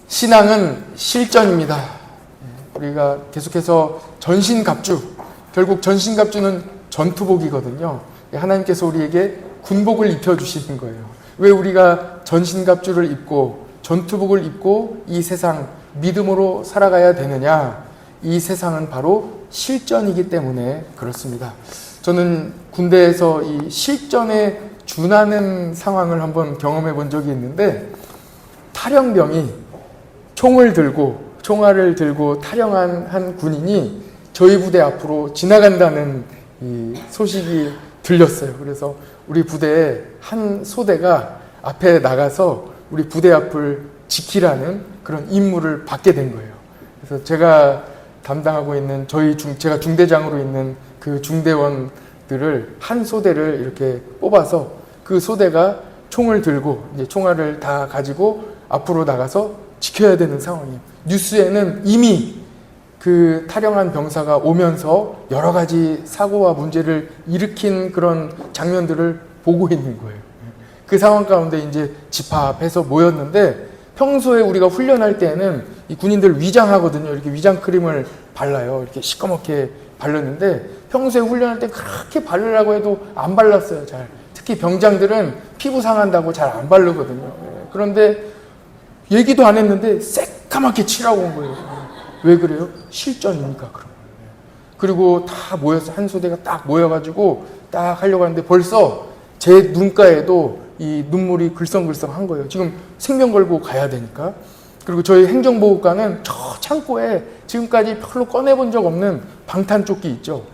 신앙은 실전입니다. 우리가 계속해서 전신갑주, 결국 전신갑주는 전투복이거든요. 하나님께서 우리에게 군복을 입혀주시는 거예요. 왜 우리가 전신갑주를 입고 전투복을 입고 이 세상 믿음으로 살아가야 되느냐? 이 세상은 바로 실전이기 때문에 그렇습니다. 저는 군대에서 이 실전에 준하는 상황을 한번 경험해 본 적이 있는데, 탈영병이 총알을 들고 탈영한 한 군인이 저희 부대 앞으로 지나간다는 이 소식이 들렸어요. 그래서 우리 부대의 한 소대가 앞에 나가서 우리 부대 앞을 지키라는 그런 임무를 받게 된 거예요. 그래서 제가 담당하고 있는 제가 중대장으로 있는 그 중대원들을 한 소대를 이렇게 뽑아서 그 소대가 총을 들고 이제 총알을 다 가지고 앞으로 나가서 지켜야 되는 상황이에요. 뉴스에는 이미 그 탈영한 병사가 오면서 여러 가지 사고와 문제를 일으킨 그런 장면들을 보고 있는 거예요. 그 상황 가운데 이제 집합해서 모였는데, 평소에 우리가 훈련할 때는 이 군인들 위장하거든요. 이렇게 위장 크림을 발라요. 이렇게 시꺼멓게 바르는데, 평소에 훈련할 때 그렇게 바르라고 해도 안 발랐어요. 잘. 특히 병장들은 피부 상한다고 잘 안 바르거든요. 그런데 얘기도 안 했는데 새까맣게 칠하고 온 거예요. 왜 그래요? 실전이니까 그런 거예요. 그리고 다 모여서 한 소대가 딱 모여가지고 딱 하려고 하는데 벌써 제 눈가에도 이 눈물이 글썽글썽한 거예요. 지금 생명 걸고 가야 되니까. 그리고 저희 행정보호관은 저 창고에 지금까지 별로 꺼내본 적 없는 방탄조끼 있죠.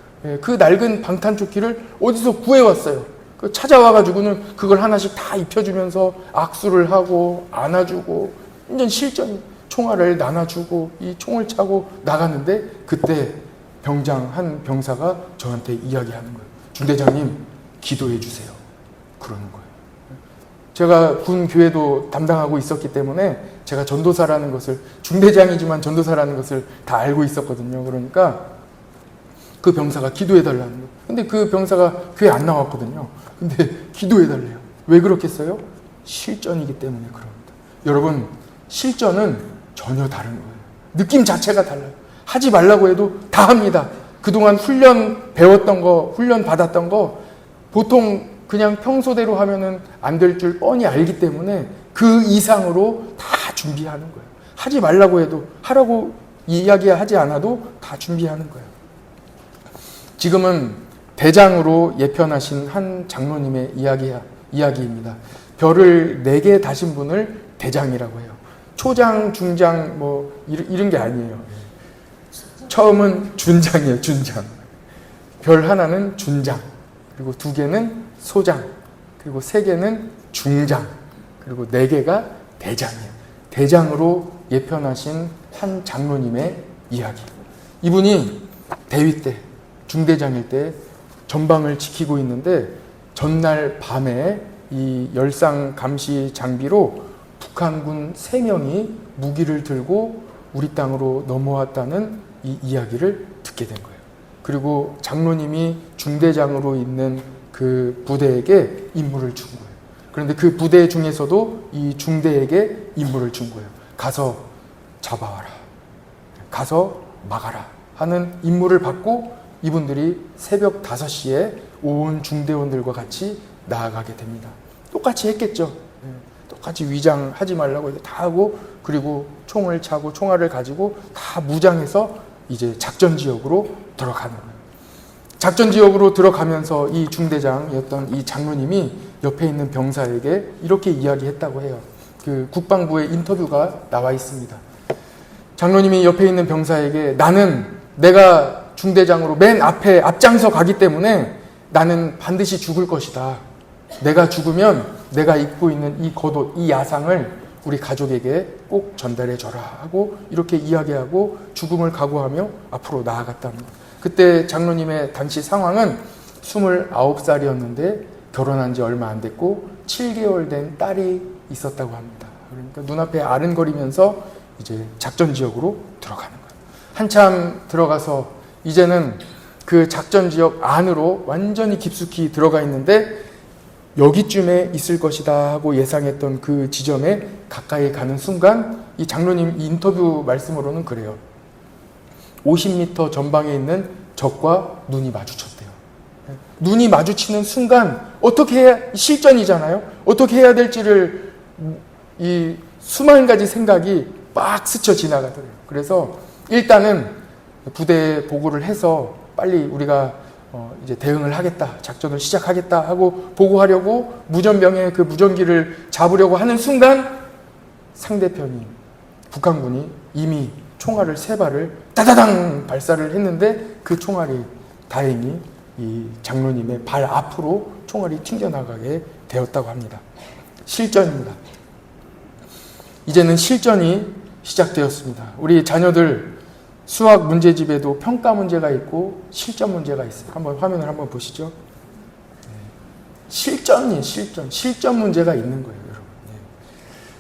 그 낡은 방탄조끼를 어디서 구해왔어요. 찾아와가지고는 그걸 하나씩 다 입혀주면서 악수를 하고 안아주고, 완전 실전 총알을 나눠주고 이 총을 차고 나갔는데, 그때 한 병사가 저한테 이야기하는 거예요. 중대장님, 기도해 주세요. 그러는 거예요. 제가 군 교회도 담당하고 있었기 때문에 제가 전도사라는 것을, 중대장이지만 전도사라는 것을 다 알고 있었거든요. 그러니까 그 병사가 기도해 달라는 거예요. 근데 그 병사가 교회 안 나왔거든요. 근데 기도해 달래요. 왜 그렇겠어요? 실전이기 때문에 그럽니다. 여러분, 실전은 전혀 다른 거예요. 느낌 자체가 달라요. 하지 말라고 해도 다 합니다. 그동안 배웠던 거, 훈련 받았던 거 보통 그냥 평소대로 하면은 안 될 줄 뻔히 알기 때문에 그 이상으로 다 준비하는 거예요. 하지 말라고 해도, 하라고 이야기하지 않아도 다 준비하는 거예요. 지금은 대장으로 예편하신 한 장로님의 이야기입니다. 별을 4개 다신 분을 대장이라고 해요. 초장, 중장, 이런 게 아니에요. 처음은 준장이에요, 준장. 별 하나는 준장, 그리고 2개는 소장, 그리고 3개는 중장, 그리고 4개가 대장이에요. 대장으로 예편하신 한 장로님의 이야기. 이분이 대위 때, 중대장일 때 전방을 지키고 있는데, 전날 밤에 이 열상 감시 장비로 북한군 3명이 무기를 들고 우리 땅으로 넘어왔다는 이 이야기를 듣게 된 거예요. 그리고 장로님이 중대장으로 있는 그 부대에게 임무를 준 거예요. 그런데 그 부대 중에서도 이 중대에게 임무를 준 거예요. 가서 잡아와라, 가서 막아라 하는 임무를 받고 이분들이 새벽 5시에 온 중대원들과 같이 나아가게 됩니다. 똑같이 했겠죠. 똑같이 위장하지 말라고 해서 다 하고, 그리고 총을 차고 총알을 가지고 다 무장해서 이제 작전 지역으로 들어가는 거예요. 작전 지역으로 들어가면서 이 중대장이었던 이 장로님이 옆에 있는 병사에게 이렇게 이야기했다고 해요. 그 국방부의 인터뷰가 나와 있습니다. 장로님이 옆에 있는 병사에게, 내가 중대장으로 맨 앞에 앞장서 가기 때문에 나는 반드시 죽을 것이다. 내가 죽으면 내가 입고 있는 이 겉옷, 이 야상을 우리 가족에게 꼭 전달해 줘라 하고 이렇게 이야기하고 죽음을 각오하며 앞으로 나아갔다는 거예요. 그때 장로님의 당시 상황은 29살이었는데 결혼한 지 얼마 안 됐고 7개월 된 딸이 있었다고 합니다. 그러니까 눈앞에 아른거리면서 이제 작전 지역으로 들어가는 거예요. 한참 들어가서 이제는 그 작전 지역 안으로 완전히 깊숙이 들어가 있는데 여기쯤에 있을 것이다 하고 예상했던 그 지점에 가까이 가는 순간 이 장로님 인터뷰 말씀으로는 그래요. 50m 전방에 있는 적과 눈이 마주쳤대요. 눈이 마주치는 순간 어떻게 해야, 실전이잖아요. 어떻게 해야 될지를 이 수만 가지 생각이 막 스쳐 지나가더래요. 그래서 일단은 부대에 보고를 해서 빨리 우리가 이제 대응을 하겠다, 작전을 시작하겠다 하고 보고하려고 무전병에 그 무전기를 잡으려고 하는 순간 상대편이 북한군이 이미 총알을 3발을 따다당 발사를 했는데 그 총알이 다행히 이 장로님의 발 앞으로 총알이 튕겨나가게 되었다고 합니다. 실전입니다. 이제는 실전이 시작되었습니다. 우리 자녀들 수학 문제집에도 평가 문제가 있고 실전 문제가 있어요. 한번 화면을 한번 보시죠. 실전 문제가 있는 거예요, 여러분.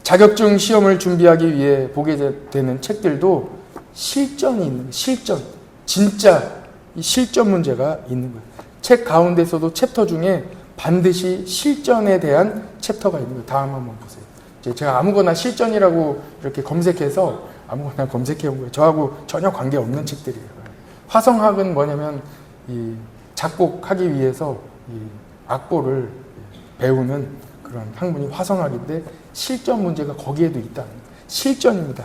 자격증 시험을 준비하기 위해 보게 되는 책들도 실전이 있는 거예요. 실전. 진짜 이 실전 문제가 있는 거예요. 책 가운데서도 챕터 중에 반드시 실전에 대한 챕터가 있는 거예요. 다음 한번 보세요. 제가 아무거나 실전이라고 이렇게 검색해서 아무거나 검색해 온 거예요. 저하고 전혀 관계없는 책들이에요. 화성학은 뭐냐면 이 작곡하기 위해서 이 악보를 배우는 그런 학문이 화성학인데 실전 문제가 거기에도 있다는 거예요. 실전입니다.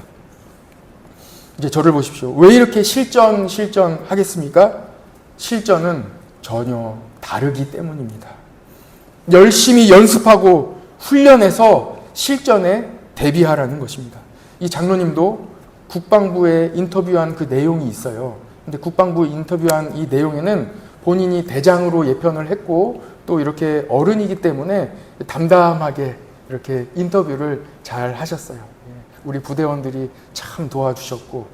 이제 저를 보십시오. 왜 이렇게 실전 하겠습니까? 실전은 전혀 다르기 때문입니다. 열심히 연습하고 훈련해서 실전에 대비하라는 것입니다. 이 장로님도 국방부에 인터뷰한 그 내용이 있어요. 근데 국방부 인터뷰한 이 내용에는 본인이 대장으로 예편을 했고 또 이렇게 어른이기 때문에 담담하게 이렇게 인터뷰를 잘 하셨어요. 우리 부대원들이 참 도와주셨고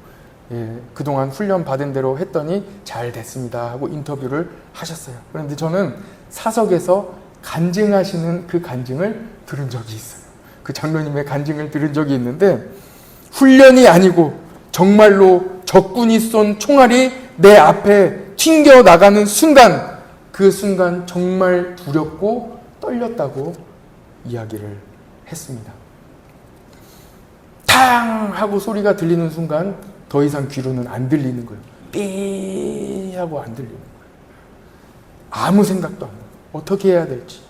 그동안 훈련 받은 대로 했더니 잘 됐습니다 하고 인터뷰를 하셨어요. 그런데 저는 사석에서 간증하시는 그 간증을 들은 적이 있어요. 그 장로님의 간증을 들은 적이 있는데 훈련이 아니고 정말로 적군이 쏜 총알이 내 앞에 튕겨나가는 순간 그 순간 정말 두렵고 떨렸다고 이야기를 했습니다. 탕 하고 소리가 들리는 순간 더 이상 귀로는 안 들리는 거예요. 삐 하고 안 들리는 거예요. 아무 생각도 안 나요. 어떻게 해야 될지.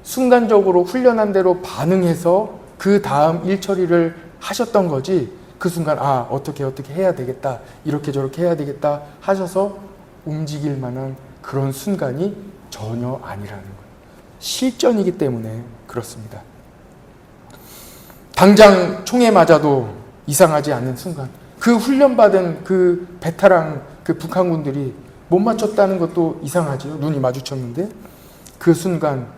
순간적으로 훈련한 대로 반응해서 그 다음 일 처리를 하셨던 거지 그 순간 어떻게 해야 되겠다 이렇게 저렇게 해야 되겠다 하셔서 움직일 만한 그런 순간이 전혀 아니라는 거예요. 실전이기 때문에 그렇습니다. 당장 총에 맞아도 이상하지 않는 순간 그 훈련받은 그 베테랑 그 북한군들이 못 맞췄다는 것도 이상하지요. 눈이 마주쳤는데 그 순간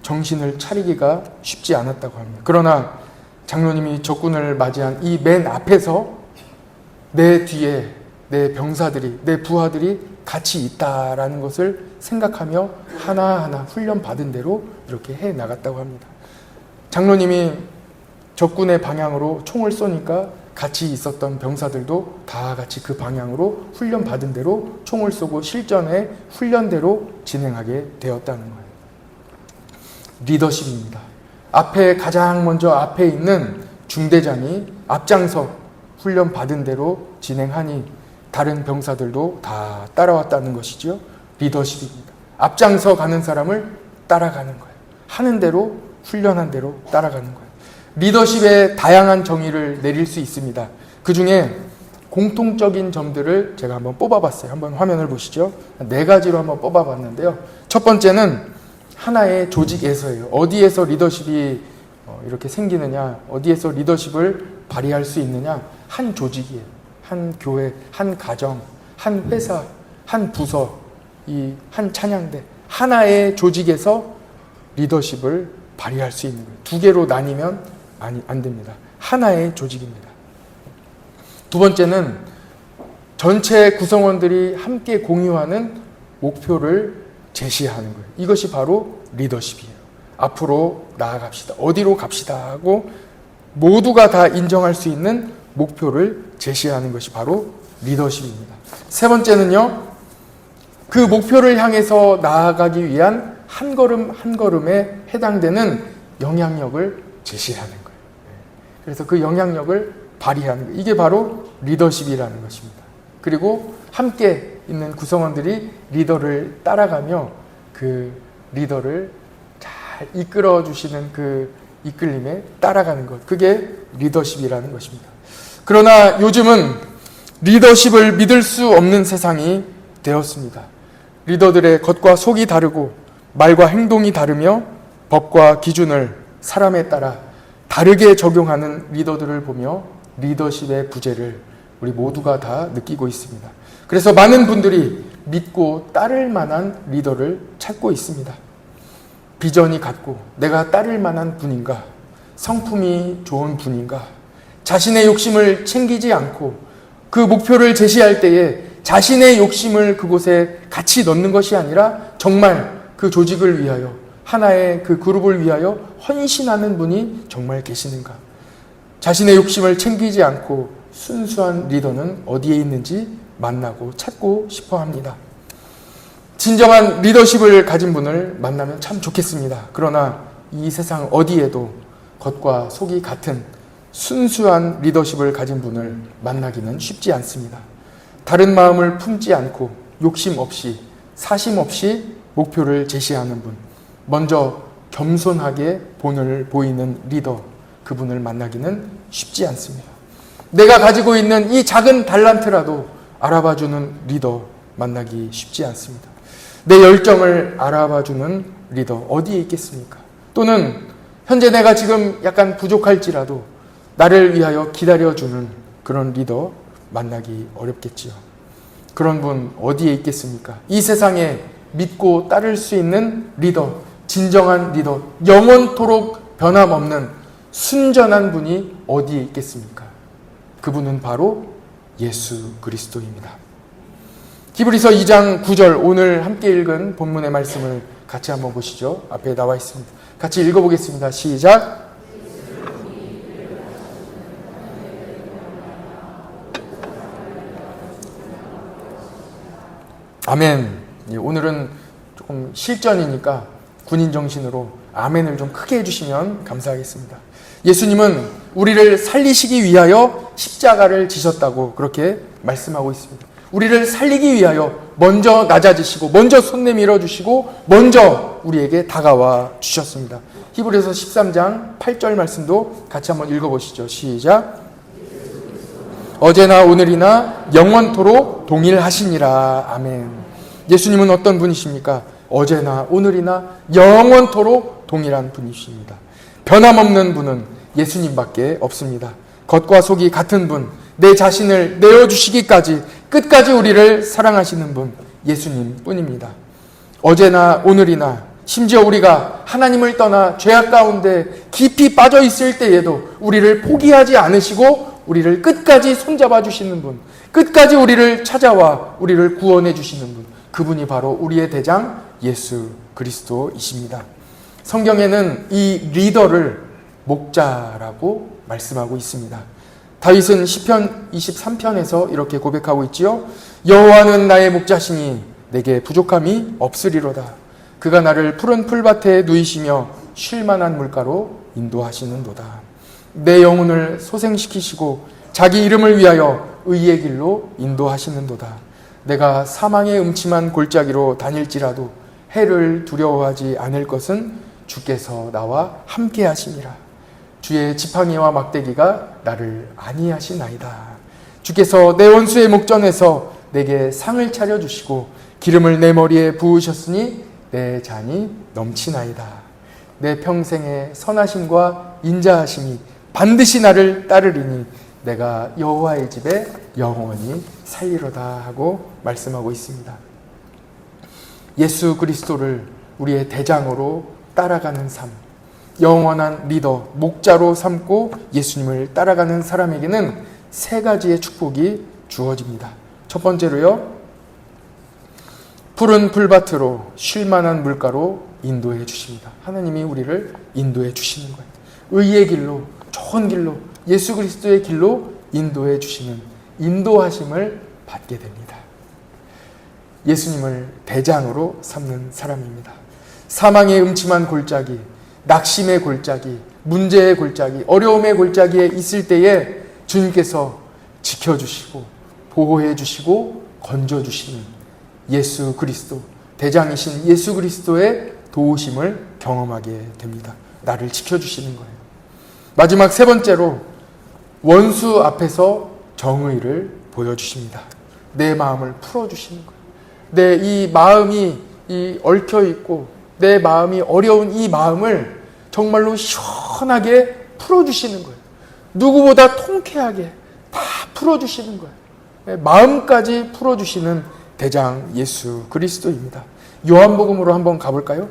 정신을 차리기가 쉽지 않았다고 합니다. 그러나 장로님이 적군을 맞이한 이 맨 앞에서 내 뒤에 내 병사들이 내 부하들이 같이 있다라는 것을 생각하며 하나하나 훈련받은 대로 이렇게 해나갔다고 합니다. 장로님이 적군의 방향으로 총을 쏘니까 같이 있었던 병사들도 다 같이 그 방향으로 훈련받은 대로 총을 쏘고 실전에 훈련대로 진행하게 되었다는 거예요. 리더십입니다. 가장 먼저 앞에 있는 중대장이 앞장서 훈련받은 대로 진행하니 다른 병사들도 다 따라왔다는 것이죠. 리더십입니다. 앞장서 가는 사람을 따라가는 거예요. 하는 대로 훈련한 대로 따라가는 거예요. 리더십에 다양한 정의를 내릴 수 있습니다. 그 중에 공통적인 점들을 제가 한번 뽑아봤어요. 한번 화면을 보시죠. 4가지로 한번 뽑아봤는데요. 첫 번째는 하나의 조직에서예요. 어디에서 리더십이 이렇게 생기느냐, 어디에서 리더십을 발휘할 수 있느냐, 한 조직이에요. 한 교회, 한 가정, 한 회사, 한 부서, 이 한 찬양대, 하나의 조직에서 리더십을 발휘할 수 있는 거예요. 2개로 나뉘면 안 됩니다. 하나의 조직입니다. 두 번째는 전체 구성원들이 함께 공유하는 목표를 제시하는 거예요. 이것이 바로 리더십이에요. 앞으로 나아갑시다. 어디로 갑시다 하고 모두가 다 인정할 수 있는 목표를 제시하는 것이 바로 리더십입니다. 세 번째는요. 그 목표를 향해서 나아가기 위한 한 걸음 한 걸음에 해당되는 영향력을 제시하는 거예요. 그래서 그 영향력을 발휘하는 거예요. 이게 바로 리더십이라는 것입니다. 그리고 함께 있는 구성원들이 리더를 따라가며 그 리더를 잘 이끌어 주시는 그 이끌림에 따라가는 것. 그게 리더십이라는 것입니다. 그러나 요즘은 리더십을 믿을 수 없는 세상이 되었습니다. 리더들의 겉과 속이 다르고 말과 행동이 다르며 법과 기준을 사람에 따라 다르게 적용하는 리더들을 보며 리더십의 부재를 우리 모두가 다 느끼고 있습니다. 그래서 많은 분들이 믿고 따를 만한 리더를 찾고 있습니다. 비전이 같고 내가 따를 만한 분인가, 성품이 좋은 분인가, 자신의 욕심을 챙기지 않고 그 목표를 제시할 때에 자신의 욕심을 그곳에 같이 넣는 것이 아니라 정말 그 조직을 위하여, 하나의 그 그룹을 위하여 헌신하는 분이 정말 계시는가. 자신의 욕심을 챙기지 않고 순수한 리더는 어디에 있는지 만나고 찾고 싶어 합니다. 진정한 리더십을 가진 분을 만나면 참 좋겠습니다. 그러나 이 세상 어디에도 겉과 속이 같은 순수한 리더십을 가진 분을 만나기는 쉽지 않습니다. 다른 마음을 품지 않고 욕심 없이 사심 없이 목표를 제시하는 분, 먼저 겸손하게 본을 보이는 리더, 그분을 만나기는 쉽지 않습니다. 내가 가지고 있는 이 작은 달란트라도 알아봐주는 리더 만나기 쉽지 않습니다. 내 열정을 알아봐주는 리더 어디에 있겠습니까? 또는 현재 내가 지금 약간 부족할지라도 나를 위하여 기다려주는 그런 리더 만나기 어렵겠지요. 그런 분 어디에 있겠습니까? 이 세상에 믿고 따를 수 있는 리더, 진정한 리더, 영원토록 변함없는 순전한 분이 어디에 있겠습니까? 그분은 바로 예수 그리스도입니다. 히브리서 2장 9절, 오늘 함께 읽은 본문의 말씀을 같이 한번 보시죠. 앞에 나와 있습니다. 같이 읽어보겠습니다. 시작. 아멘. 오늘은 조금 실전이니까 군인 정신으로 아멘을 좀 크게 해주시면 감사하겠습니다. 예수님은 우리를 살리시기 위하여 십자가를 지셨다고 그렇게 말씀하고 있습니다. 우리를 살리기 위하여 먼저 낮아지시고 먼저 손 내밀어 주시고 먼저 우리에게 다가와 주셨습니다. 히브리서 13장 8절 말씀도 같이 한번 읽어보시죠. 시작. 어제나 오늘이나 영원토록 동일하시니라. 아멘. 예수님은 어떤 분이십니까? 어제나 오늘이나 영원토록 동일한 분이십니다. 변함없는 분은 예수님밖에 없습니다. 겉과 속이 같은 분, 내 자신을 내어주시기까지 끝까지 우리를 사랑하시는 분, 예수님 뿐입니다. 어제나 오늘이나 심지어 우리가 하나님을 떠나 죄악 가운데 깊이 빠져 있을 때에도 우리를 포기하지 않으시고 우리를 끝까지 손잡아 주시는 분, 끝까지 우리를 찾아와 우리를 구원해 주시는 분, 그분이 바로 우리의 대장 예수 그리스도이십니다. 성경에는 이 리더를 목자라고 말씀하고 있습니다. 다윗은 시편 23편에서 이렇게 고백하고 있지요. 여호와는 나의 목자시니 내게 부족함이 없으리로다. 그가 나를 푸른 풀밭에 누이시며 쉴만한 물가로 인도하시는도다. 내 영혼을 소생시키시고 자기 이름을 위하여 의의 길로 인도하시는도다. 내가 사망의 음침한 골짜기로 다닐지라도 해를 두려워하지 않을 것은 주께서 나와 함께 하심이라. 주의 지팡이와 막대기가 나를 안위하시나이다. 주께서 내 원수의 목전에서 내게 상을 차려주시고 기름을 내 머리에 부으셨으니 내 잔이 넘치나이다. 내 평생의 선하심과 인자하심이 반드시 나를 따르리니 내가 여호와의 집에 영원히 살리로다 하고 말씀하고 있습니다. 예수 그리스도를 우리의 대장으로 따라가는 삶, 영원한 리더, 목자로 삼고 예수님을 따라가는 사람에게는 세 가지의 축복이 주어집니다. 첫 번째로요, 푸른 풀밭으로 쉴만한 물가로 인도해 주십니다. 하나님이 우리를 인도해 주시는 거예요. 의의 길로, 좋은 길로, 예수 그리스도의 길로 인도해 주시는 인도하심을 받게 됩니다. 예수님을 대장으로 삼는 사람입니다. 사망의 음침한 골짜기, 낙심의 골짜기, 문제의 골짜기, 어려움의 골짜기에 있을 때에 주님께서 지켜주시고 보호해 주시고 건져 주시는 예수 그리스도, 대장이신 예수 그리스도의 도우심을 경험하게 됩니다. 나를 지켜주시는 거예요. 마지막 세 번째로 원수 앞에서 정의를 보여주십니다. 내 마음을 풀어주시는 거예요. 내 이 마음이 얽혀있고 내 마음이 어려운 이 마음을 정말로 시원하게 풀어주시는 거예요. 누구보다 통쾌하게 다 풀어주시는 거예요. 마음까지 풀어주시는 대장 예수 그리스도입니다. 요한복음으로 한번 가볼까요?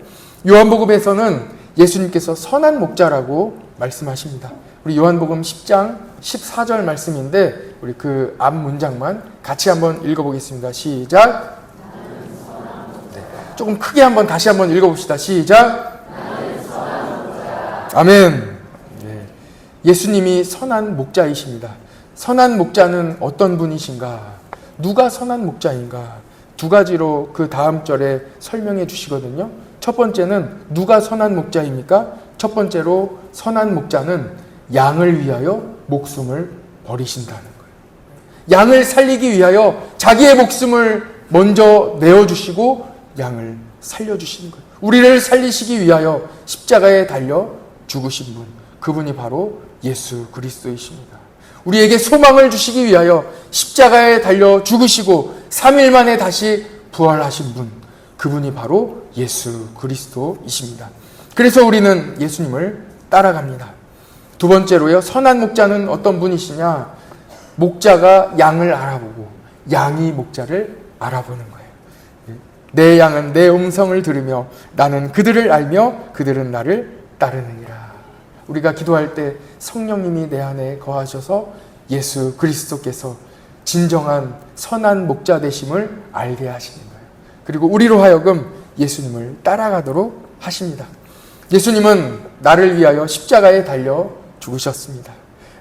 요한복음에서는 예수님께서 선한 목자라고 말씀하십니다. 우리 요한복음 10장 14절 말씀인데 우리 그 앞 문장만 같이 한번 읽어보겠습니다. 시작. 네, 조금 크게 한번 다시 한번 읽어봅시다. 시작. 아멘. 네, 예수님이 선한 목자이십니다. 선한 목자는 어떤 분이신가? 누가 선한 목자인가? 두 가지로 그 다음 절에 설명해 주시거든요. 첫 번째는 누가 선한 목자입니까? 첫 번째로 선한 목자는 양을 위하여 목숨을 버리신다는 거예요. 양을 살리기 위하여 자기의 목숨을 먼저 내어주시고 양을 살려주시는 거예요. 우리를 살리시기 위하여 십자가에 달려 죽으신 분, 그분이 바로 예수 그리스도이십니다. 우리에게 소망을 주시기 위하여 십자가에 달려 죽으시고 3일 만에 다시 부활하신 분, 그분이 바로 예수 그리스도이십니다. 그래서 우리는 예수님을 따라갑니다. 두 번째로요, 선한 목자는 어떤 분이시냐? 목자가 양을 알아보고 양이 목자를 알아보는 거예요. 내 양은 내 음성을 들으며 나는 그들을 알며 그들은 나를 따르느니라. 우리가 기도할 때 성령님이 내 안에 거하셔서 예수 그리스도께서 진정한 선한 목자 되심을 알게 하시는 거예요. 그리고 우리로 하여금 예수님을 따라가도록 하십니다. 예수님은 나를 위하여 십자가에 달려 죽으셨습니다.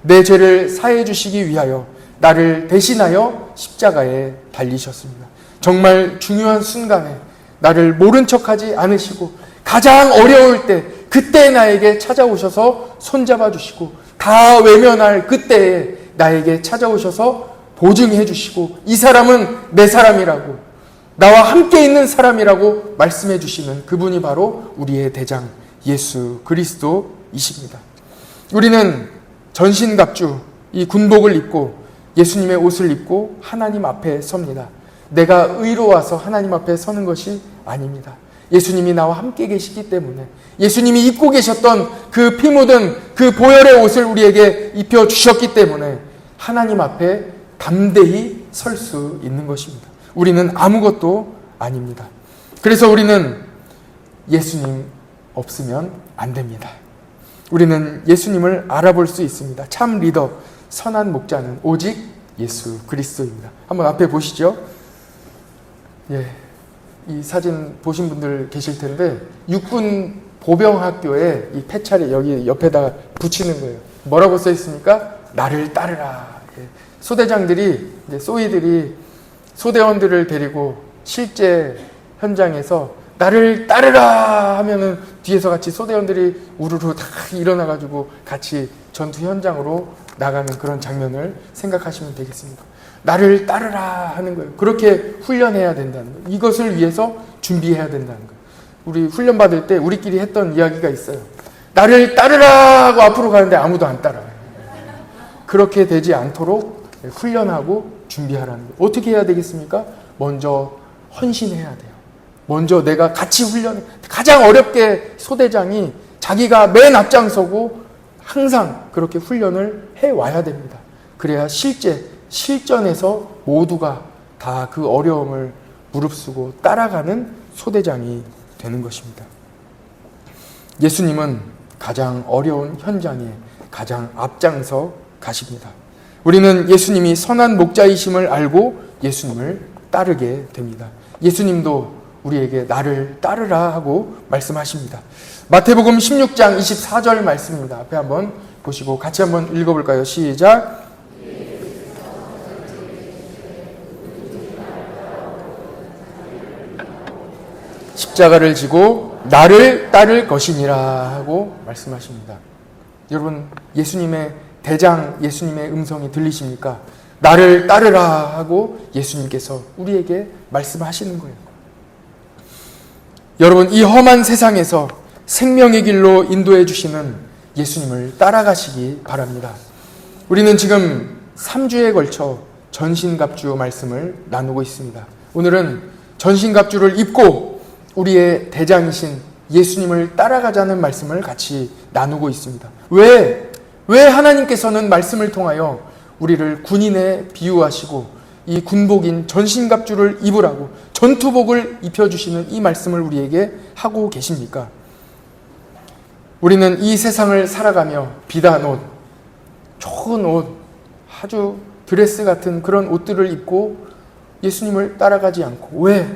내 죄를 사해 주시기 위하여 나를 대신하여 십자가에 달리셨습니다. 정말 중요한 순간에 나를 모른 척하지 않으시고 가장 어려울 때 그때 나에게 찾아오셔서 손잡아 주시고 다 외면할 그때에 나에게 찾아오셔서 보증해 주시고 이 사람은 내 사람이라고, 나와 함께 있는 사람이라고 말씀해 주시는 그분이 바로 우리의 대장 예수 그리스도이십니다. 우리는 전신갑주 이 군복을 입고 예수님의 옷을 입고 하나님 앞에 섭니다. 내가 의로워서 하나님 앞에 서는 것이 아닙니다. 예수님이 나와 함께 계시기 때문에, 예수님이 입고 계셨던 그 피 묻은 그 보혈의 옷을 우리에게 입혀 주셨기 때문에 하나님 앞에 담대히 설 수 있는 것입니다. 우리는 아무것도 아닙니다. 그래서 우리는 예수님 없으면 안 됩니다. 우리는 예수님을 알아볼 수 있습니다. 참 리더, 선한 목자는 오직 예수 그리스도입니다. 한번 앞에 보시죠. 예, 이 사진 보신 분들 계실 텐데 육군 보병학교에 이 패차를 여기 옆에다 붙이는 거예요. 뭐라고 써 있습니까? 나를 따르라. 예, 소대장들이, 이제 소위들이 소대원들을 데리고 실제 현장에서 나를 따르라 하면은 뒤에서 같이 소대원들이 우르르 다 일어나가지고 같이 전투 현장으로 나가는 그런 장면을 생각하시면 되겠습니다. 나를 따르라 하는 거예요. 그렇게 훈련해야 된다는 거예요. 이것을 위해서 준비해야 된다는 거예요. 우리 훈련 받을 때 우리끼리 했던 이야기가 있어요. 나를 따르라 하고 앞으로 가는데 아무도 안 따라요. 그렇게 되지 않도록 훈련하고 준비하라는 거예요. 어떻게 해야 되겠습니까? 먼저 헌신해야 돼요. 먼저 내가 같이 훈련해. 가장 어렵게 소대장이 자기가 맨 앞장서고 항상 그렇게 훈련을 해와야 됩니다. 그래야 실전에서 모두가 다 그 어려움을 무릅쓰고 따라가는 소대장이 되는 것입니다. 예수님은 가장 어려운 현장에 가장 앞장서 가십니다. 우리는 예수님이 선한 목자이심을 알고 예수님을 따르게 됩니다. 예수님도 우리에게 나를 따르라 하고 말씀하십니다. 마태복음 16장 24절 말씀입니다. 앞에 한번 보시고 같이 한번 읽어볼까요? 시작. 십자가를 지고 나를 따를 것이니라 하고 말씀하십니다. 여러분, 예수님의 대장, 예수님의 음성이 들리십니까? 나를 따르라 하고 예수님께서 우리에게 말씀하시는 거예요. 여러분, 이 험한 세상에서 생명의 길로 인도해 주시는 예수님을 따라가시기 바랍니다. 우리는 지금 3주에 걸쳐 전신갑주 말씀을 나누고 있습니다. 오늘은 전신갑주를 입고 우리의 대장이신 예수님을 따라가자는 말씀을 같이 나누고 있습니다. 왜 하나님께서는 말씀을 통하여 우리를 군인에 비유하시고 이 군복인 전신갑주를 입으라고 전투복을 입혀주시는 이 말씀을 우리에게 하고 계십니까? 우리는 이 세상을 살아가며 비단 옷, 좋은 옷, 아주 드레스 같은 그런 옷들을 입고 예수님을 따라가지 않고 왜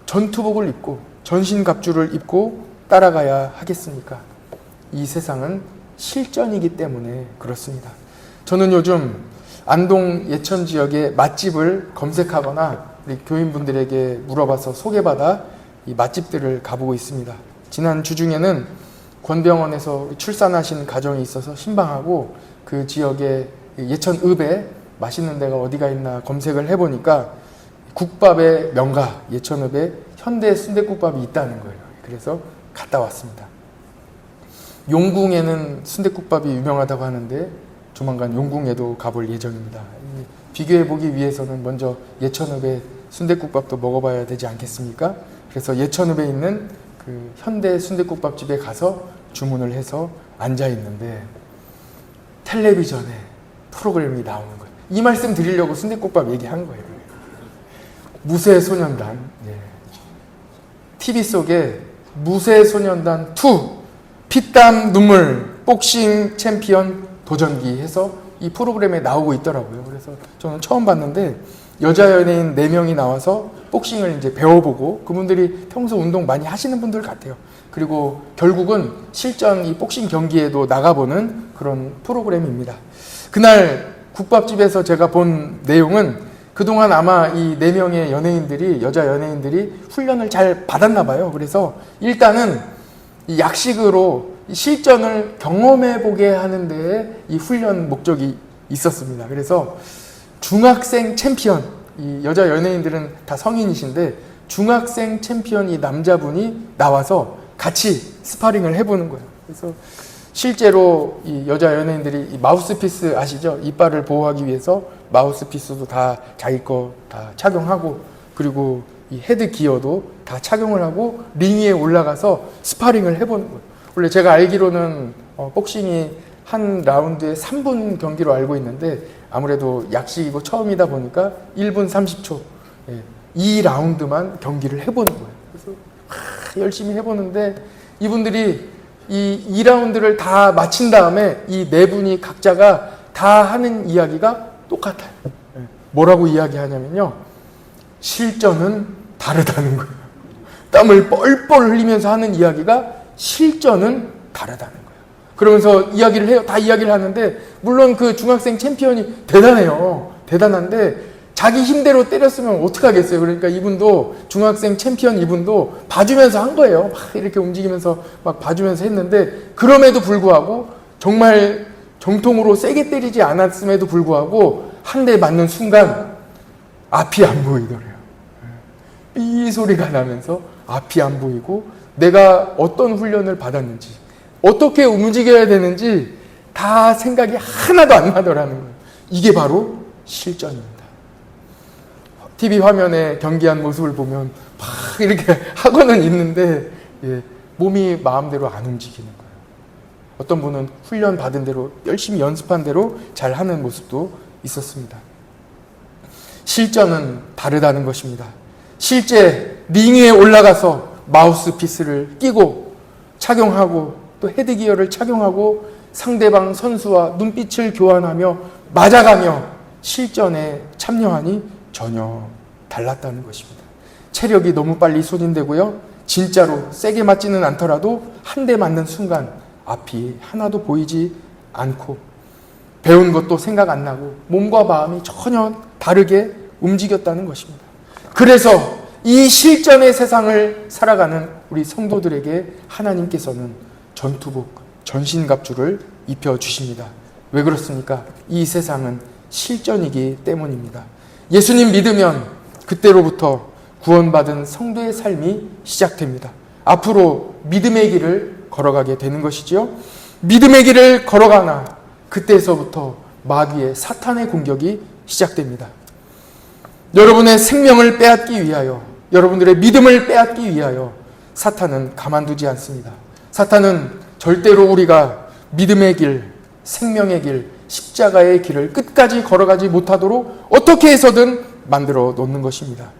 전투복을 입고 전신갑주를 입고 따라가야 하겠습니까? 이 세상은 실전이기 때문에 그렇습니다. 저는 요즘 안동 예천 지역의 맛집을 검색하거나 우리 교인분들에게 물어봐서 소개받아 이 맛집들을 가보고 있습니다. 지난 주 중에는 권병원에서 출산하신 가정이 있어서 신방하고 그 지역의 예천읍에 맛있는 데가 어디가 있나 검색을 해보니까 국밥의 명가 예천읍에 현대 순댓국밥이 있다는 거예요. 그래서 갔다 왔습니다. 용궁에는 순댓국밥이 유명하다고 하는데 조만간 용궁에도 가볼 예정입니다. 비교해보기 위해서는 먼저 예천읍의 순댓국밥도 먹어봐야 되지 않겠습니까? 그래서 예천읍에 있는 그 현대 순댓국밥집에 가서 주문을 해서 앉아있는데 텔레비전에 프로그램이 나오는 거예요. 이 말씀 드리려고 순댓국밥 얘기한 거예요. 무쇠소년단, TV 속에 무쇠소년단 2 피땀 눈물 복싱 챔피언 도전기 해서 이 프로그램에 나오고 있더라고요. 그래서 저는 처음 봤는데 여자 연예인 4명이 나와서 복싱을 이제 배워보고 그분들이 평소 운동 많이 하시는 분들 같아요. 그리고 결국은 실전 이 복싱 경기에도 나가보는 그런 프로그램입니다. 그날 국밥집에서 제가 본 내용은 그동안 아마 이 4명의 연예인들이, 여자 연예인들이 훈련을 잘 받았나 봐요. 그래서 일단은 이 약식으로 실전을 경험해보게 하는 데에 이 훈련 목적이 있었습니다. 그래서 중학생 챔피언, 이 여자 연예인들은 다 성인이신데 중학생 챔피언 이 남자분이 나와서 같이 스파링을 해보는 거예요. 그래서 실제로 이 여자 연예인들이 이 마우스피스 아시죠? 이빨을 보호하기 위해서 마우스피스도 다 자기 거 다 착용하고 그리고 이 헤드 기어도 다 착용을 하고 링 위에 올라가서 스파링을 해보는 거예요. 원래 제가 알기로는 복싱이 한 라운드에 3분 경기로 알고 있는데 아무래도 약식이고 처음이다 보니까 1분 30초 2라운드만 경기를 해보는 거예요. 그래서 열심히 해보는데 이분들이 이 2라운드를 다 마친 다음에 이 4분이 각자가 다 하는 이야기가 똑같아요. 뭐라고 이야기하냐면요. 실전은 다르다는 거예요. 땀을 뻘뻘 흘리면서 하는 이야기가 실전은 다르다는 거예요. 그러면서 이야기를 해요. 다 이야기를 하는데 물론 그 중학생 챔피언이 대단해요. 대단한데 자기 힘대로 때렸으면 어떡하겠어요. 그러니까 이분도 중학생 챔피언 이분도 봐주면서 한 거예요. 막 이렇게 움직이면서 막 봐주면서 했는데 그럼에도 불구하고 정말 정통으로 세게 때리지 않았음에도 불구하고 한 대 맞는 순간 앞이 안 보이더래요. 삐 소리가 나면서 앞이 안 보이고 내가 어떤 훈련을 받았는지 어떻게 움직여야 되는지 다 생각이 하나도 안 나더라는 거예요. 이게 바로 실전입니다. TV 화면에 경기한 모습을 보면 막 이렇게 하고는 있는데 몸이 마음대로 안 움직이는 거예요. 어떤 분은 훈련 받은 대로 열심히 연습한 대로 잘 하는 모습도 있었습니다. 실전은 다르다는 것입니다. 실제 링 위에 올라가서 마우스피스를 끼고 착용하고 또 헤드기어를 착용하고 상대방 선수와 눈빛을 교환하며 맞아가며 실전에 참여하니 전혀 달랐다는 것입니다. 체력이 너무 빨리 소진되고요. 진짜로 세게 맞지는 않더라도 한 대 맞는 순간 앞이 하나도 보이지 않고 배운 것도 생각 안 나고 몸과 마음이 전혀 다르게 움직였다는 것입니다. 그래서 이 실전의 세상을 살아가는 우리 성도들에게 하나님께서는 전투복, 전신갑주를 입혀주십니다. 왜 그렇습니까? 이 세상은 실전이기 때문입니다. 예수님 믿으면 그때로부터 구원받은 성도의 삶이 시작됩니다. 앞으로 믿음의 길을 걸어가게 되는 것이지요. 믿음의 길을 걸어가나 그때서부터 마귀의 사탄의 공격이 시작됩니다. 여러분의 생명을 빼앗기 위하여, 여러분들의 믿음을 빼앗기 위하여 사탄은 가만두지 않습니다. 사탄은 절대로 우리가 믿음의 길, 생명의 길, 십자가의 길을 끝까지 걸어가지 못하도록 어떻게 해서든 만들어 놓는 것입니다.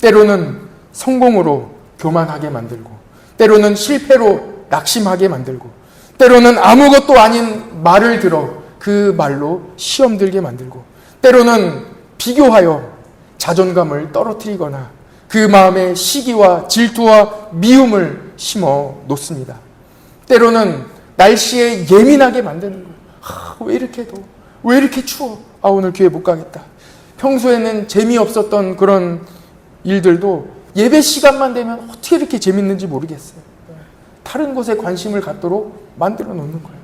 때로는 성공으로 교만하게 만들고, 때로는 실패로 낙심하게 만들고, 때로는 아무것도 아닌 말을 들어 그 말로 시험 들게 만들고, 때로는 비교하여 자존감을 떨어뜨리거나 그 마음에 시기와 질투와 미움을 심어 놓습니다. 때로는 날씨에 예민하게 만드는 거예요. 왜 이렇게 더워? 왜 이렇게 추워? 오늘 교회 못 가겠다. 평소에는 재미없었던 그런 일들도 예배 시간만 되면 어떻게 이렇게 재밌는지 모르겠어요. 다른 곳에 관심을 갖도록 만들어 놓는 거예요.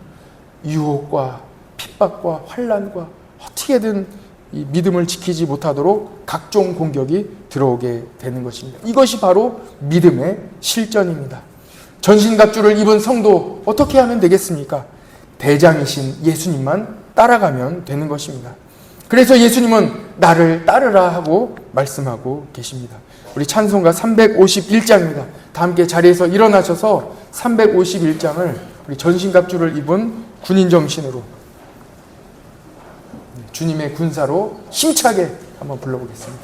유혹과 핍박과 환난과 어떻게든 이 믿음을 지키지 못하도록 각종 공격이 들어오게 되는 것입니다. 이것이 바로 믿음의 실전입니다. 전신갑주를 입은 성도 어떻게 하면 되겠습니까? 대장이신 예수님만 따라가면 되는 것입니다. 그래서 예수님은 나를 따르라 하고 말씀하고 계십니다. 우리 찬송가 351장입니다. 다 함께 자리에서 일어나셔서 351장을 우리 전신갑주를 입은 군인 정신으로, 주님의 군사로 힘차게 한번 불러보겠습니다.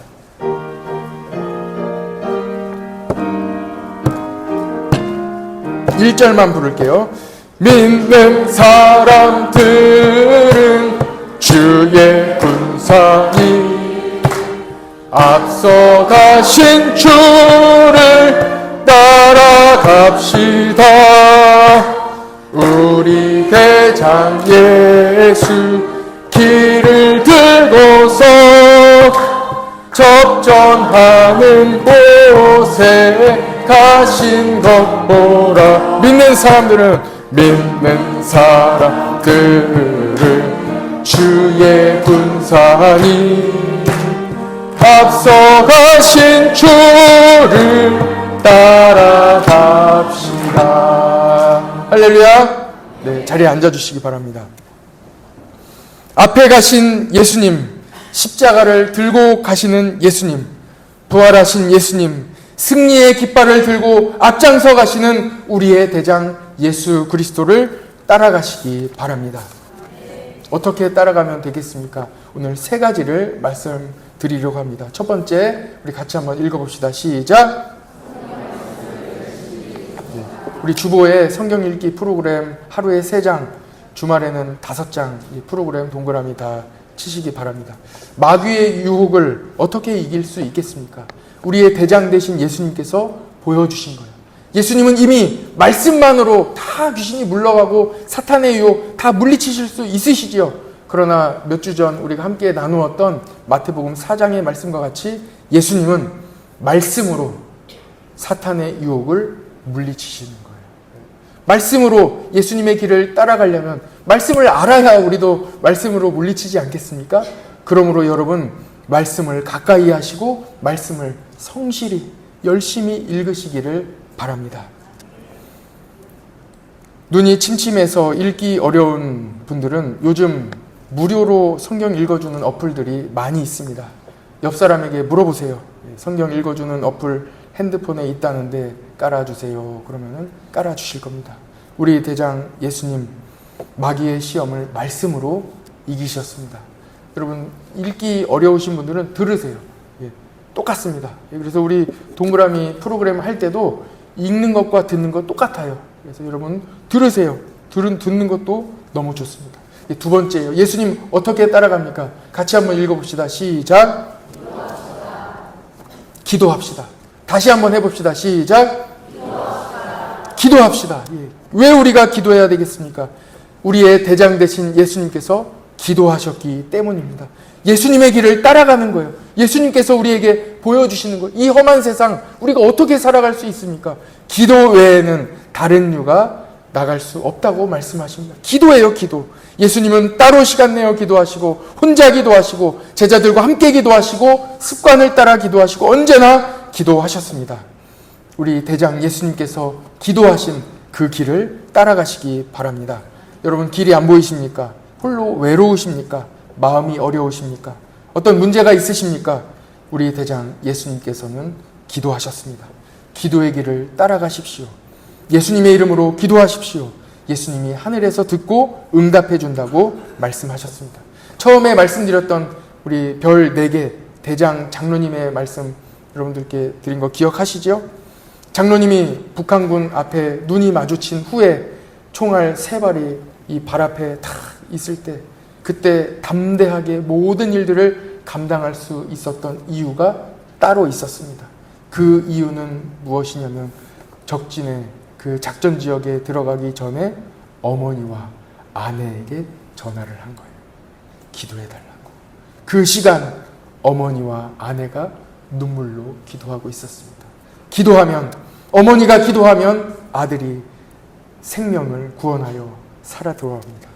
1절만 부를게요. 믿는 사람들은 주의 군사니 앞서 가신 주를 따라갑시다. 우리 대장 예수 길을 들고서 접전하는 곳에 가신 것 보라. 믿는 사람들은 주의 군사니 앞서 가신 주를 따라갑시다. 할렐루야. 네, 자리에 앉아주시기 바랍니다. 앞에 가신 예수님, 십자가를 들고 가시는 예수님, 부활하신 예수님, 승리의 깃발을 들고 앞장서 가시는 우리의 대장 예수 그리스도를 따라가시기 바랍니다. 어떻게 따라가면 되겠습니까? 오늘 세 가지를 말씀드리려고 합니다. 첫 번째, 우리 같이 한번 읽어봅시다. 시작! 우리 주보에 성경 읽기 프로그램 하루에 3장, 주말에는 5장 이 프로그램 동그라미 다 치시기 바랍니다. 마귀의 유혹을 어떻게 이길 수 있겠습니까? 우리의 대장 되신 예수님께서 보여주신 거예요. 예수님은 이미 말씀만으로 다 귀신이 물러가고 사탄의 유혹 다 물리치실 수 있으시지요. 그러나 몇 주 전 우리가 함께 나누었던 마태복음 4장의 말씀과 같이 예수님은 말씀으로 사탄의 유혹을 물리치시는 거예요. 말씀으로 예수님의 길을 따라가려면 말씀을 알아야 우리도 말씀으로 물리치지 않겠습니까? 그러므로 여러분, 말씀을 가까이 하시고 말씀을 성실히 열심히 읽으시기를 바랍니다. 눈이 침침해서 읽기 어려운 분들은 요즘 무료로 성경 읽어주는 어플들이 많이 있습니다. 옆 사람에게 물어보세요. 성경 읽어주는 어플 핸드폰에 있다는데 깔아주세요. 그러면은 깔아주실 겁니다. 우리 대장 예수님, 마귀의 시험을 말씀으로 이기셨습니다. 여러분, 읽기 어려우신 분들은 들으세요. 똑같습니다. 그래서 우리 동그라미 프로그램 할 때도 읽는 것과 듣는 것 똑같아요. 그래서 여러분 들으세요. 듣는 것도 너무 좋습니다. 두 번째예요. 예수님 어떻게 따라갑니까? 같이 한번 읽어봅시다. 시작. 기도합시다. 다시 한번 해봅시다. 시작. 기도합시다. 왜 우리가 기도해야 되겠습니까? 우리의 대장 되신 예수님께서 기도하셨기 때문입니다. 예수님의 길을 따라가는 거예요. 예수님께서 우리에게 보여주시는 거예요. 이 험한 세상 우리가 어떻게 살아갈 수 있습니까? 기도 외에는 다른 이유가 나갈 수 없다고 말씀하십니다. 기도예요, 기도. 예수님은 따로 시간 내어 기도하시고 혼자 기도하시고 제자들과 함께 기도하시고 습관을 따라 기도하시고 언제나 기도하셨습니다. 우리 대장 예수님께서 기도하신 그 길을 따라가시기 바랍니다. 여러분, 길이 안 보이십니까? 홀로 외로우십니까? 마음이 어려우십니까? 어떤 문제가 있으십니까? 우리 대장 예수님께서는 기도하셨습니다. 기도의 길을 따라가십시오. 예수님의 이름으로 기도하십시오. 예수님이 하늘에서 듣고 응답해 준다고 말씀하셨습니다. 처음에 말씀드렸던 우리 별 4개 대장 장로님의 말씀 여러분들께 드린 거 기억하시죠? 장로님이 북한군 앞에 눈이 마주친 후에 총알 3발이 이 발 앞에 탁 있을 때 그때 담대하게 모든 일들을 감당할 수 있었던 이유가 따로 있었습니다. 그 이유는 무엇이냐면 적진의 그 작전 지역에 들어가기 전에 어머니와 아내에게 전화를 한 거예요. 기도해달라고. 그 시간 어머니와 아내가 눈물로 기도하고 있었습니다. 기도하면, 어머니가 기도하면 아들이 생명을 구원하여 살아 들어옵니다.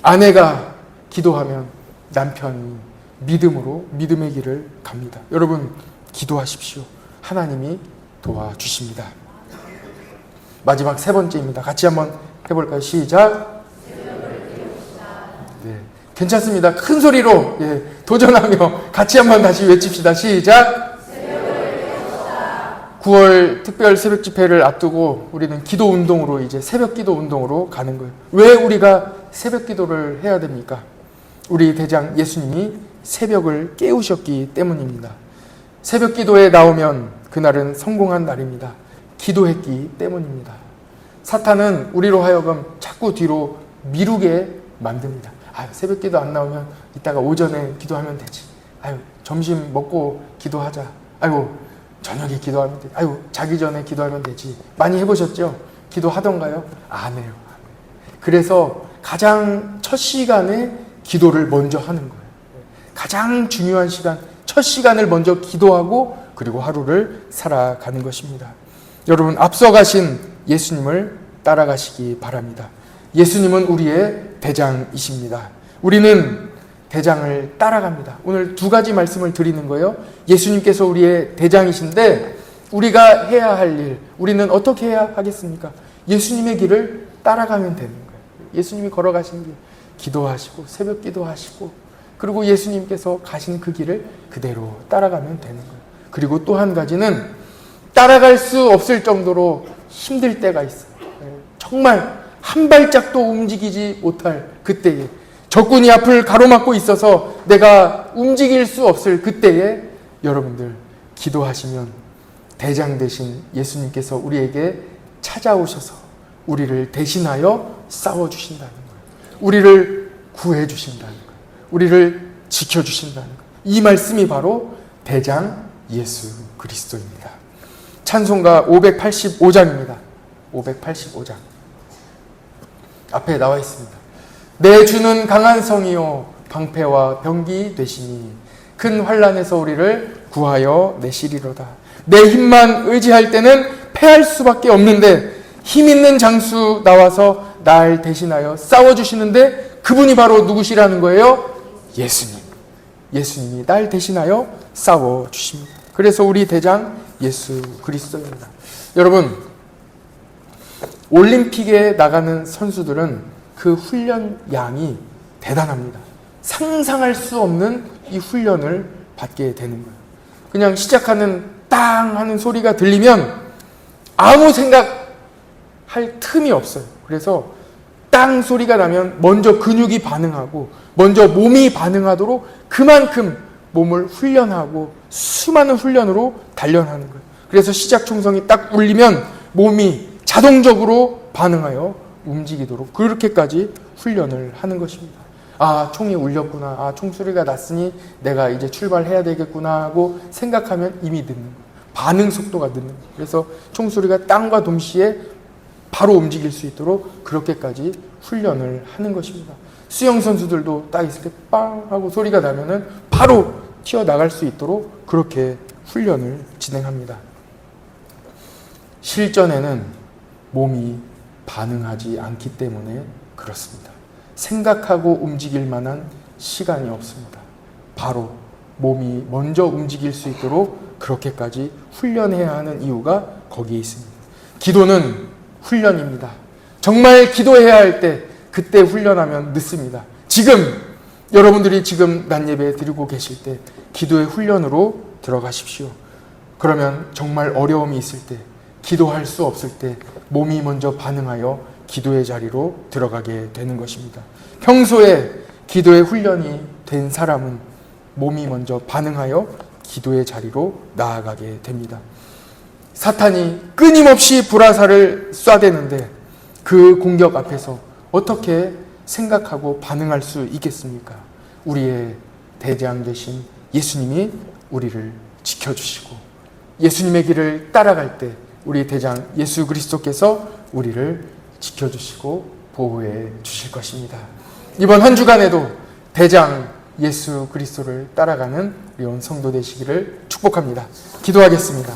아내가 기도하면 남편이 믿음으로 믿음의 길을 갑니다. 여러분, 기도하십시오. 하나님이 도와주십니다. 마지막 3번째입니다. 같이 한번 해볼까요? 시작. 네, 괜찮습니다. 큰 소리로 도전하며 같이 한번 다시 외칩시다. 시작. 9월 특별 새벽 집회를 앞두고 우리는 기도 운동으로 이제 새벽 기도 운동으로 가는 거예요. 왜 우리가 새벽 기도를 해야 됩니까? 우리 대장 예수님이 새벽을 깨우셨기 때문입니다. 새벽 기도에 나오면 그날은 성공한 날입니다. 기도했기 때문입니다. 사탄은 우리로 하여금 자꾸 뒤로 미루게 만듭니다. 새벽 기도 안 나오면 이따가 오전에 기도하면 되지. 점심 먹고 기도하자. 저녁에 기도하면 되지. 자기 전에 기도하면 되지. 많이 해보셨죠? 기도하던가요? 안 해요. 그래서 가장 첫 시간에 기도를 먼저 하는 거예요. 가장 중요한 시간, 첫 시간을 먼저 기도하고 그리고 하루를 살아가는 것입니다. 여러분, 앞서가신 예수님을 따라가시기 바랍니다. 예수님은 우리의 대장이십니다. 우리는 대장을 따라갑니다. 오늘 2가지 말씀을 드리는 거예요. 예수님께서 우리의 대장이신데 우리가 해야 할 일, 우리는 어떻게 해야 하겠습니까? 예수님의 길을 따라가면 되는 거예요. 예수님이 걸어가신 길, 기도하시고 새벽 기도하시고 그리고 예수님께서 가신 그 길을 그대로 따라가면 되는 거예요. 그리고 또 한 가지는 따라갈 수 없을 정도로 힘들 때가 있어요. 정말 한 발짝도 움직이지 못할 그때에, 적군이 앞을 가로막고 있어서 내가 움직일 수 없을 그때에 여러분들 기도하시면 대장 되신 예수님께서 우리에게 찾아오셔서 우리를 대신하여 싸워주신다는 거예요. 우리를 구해주신다는 거예요. 우리를 지켜주신다는 거예요. 이 말씀이 바로 대장 예수 그리스도입니다. 찬송가 585장입니다. 585장. 앞에 나와 있습니다. 내 주는 강한 성이요 방패와 병기 되시니 큰 환난에서 우리를 구하여 내시리로다. 내 힘만 의지할 때는 패할 수밖에 없는데 힘 있는 장수 나와서 날 대신하여 싸워주시는데 그분이 바로 누구시라는 거예요? 예수님. 예수님이 날 대신하여 싸워주십니다. 그래서 우리 대장 예수 그리스도입니다. 여러분, 올림픽에 나가는 선수들은 그 훈련 양이 대단합니다. 상상할 수 없는 이 훈련을 받게 되는 거예요. 그냥 시작하는 땅 하는 소리가 들리면 아무 생각할 틈이 없어요. 그래서 땅 소리가 나면 먼저 근육이 반응하고 먼저 몸이 반응하도록 그만큼 몸을 훈련하고 수많은 훈련으로 단련하는 거예요. 그래서 시작 총성이 딱 울리면 몸이 자동적으로 반응하여 움직이도록 그렇게까지 훈련을 하는 것입니다. 총이 울렸구나. 총소리가 났으니 내가 이제 출발해야 되겠구나 하고 생각하면 이미 늦는 거예요. 반응 속도가 늦는 거예요. 그래서 총소리가 땅과 동시에 바로 움직일 수 있도록 그렇게까지 훈련을 하는 것입니다. 수영 선수들도 딱 있을 때 빵 하고 소리가 나면은 바로 튀어나갈 수 있도록 그렇게 훈련을 진행합니다. 실전에는 몸이 반응하지 않기 때문에 그렇습니다. 생각하고 움직일 만한 시간이 없습니다. 바로 몸이 먼저 움직일 수 있도록 그렇게까지 훈련해야 하는 이유가 거기에 있습니다. 기도는 훈련입니다. 정말 기도해야 할 때 그때 훈련하면 늦습니다. 지금 여러분들이 지금 낮예배 드리고 계실 때 기도의 훈련으로 들어가십시오. 그러면 정말 어려움이 있을 때, 기도할 수 없을 때 몸이 먼저 반응하여 기도의 자리로 들어가게 되는 것입니다. 평소에 기도의 훈련이 된 사람은 몸이 먼저 반응하여 기도의 자리로 나아가게 됩니다. 사탄이 끊임없이 불화살을 쏴대는데 그 공격 앞에서 어떻게 생각하고 반응할 수 있겠습니까? 우리의 대장 되신 예수님이 우리를 지켜주시고 예수님의 길을 따라갈 때 우리 대장 예수 그리스도께서 우리를 지켜주시고 보호해 주실 것입니다. 이번 한 주간에도 대장 예수 그리스도를 따라가는 우리 온 성도 되시기를 축복합니다. 기도하겠습니다.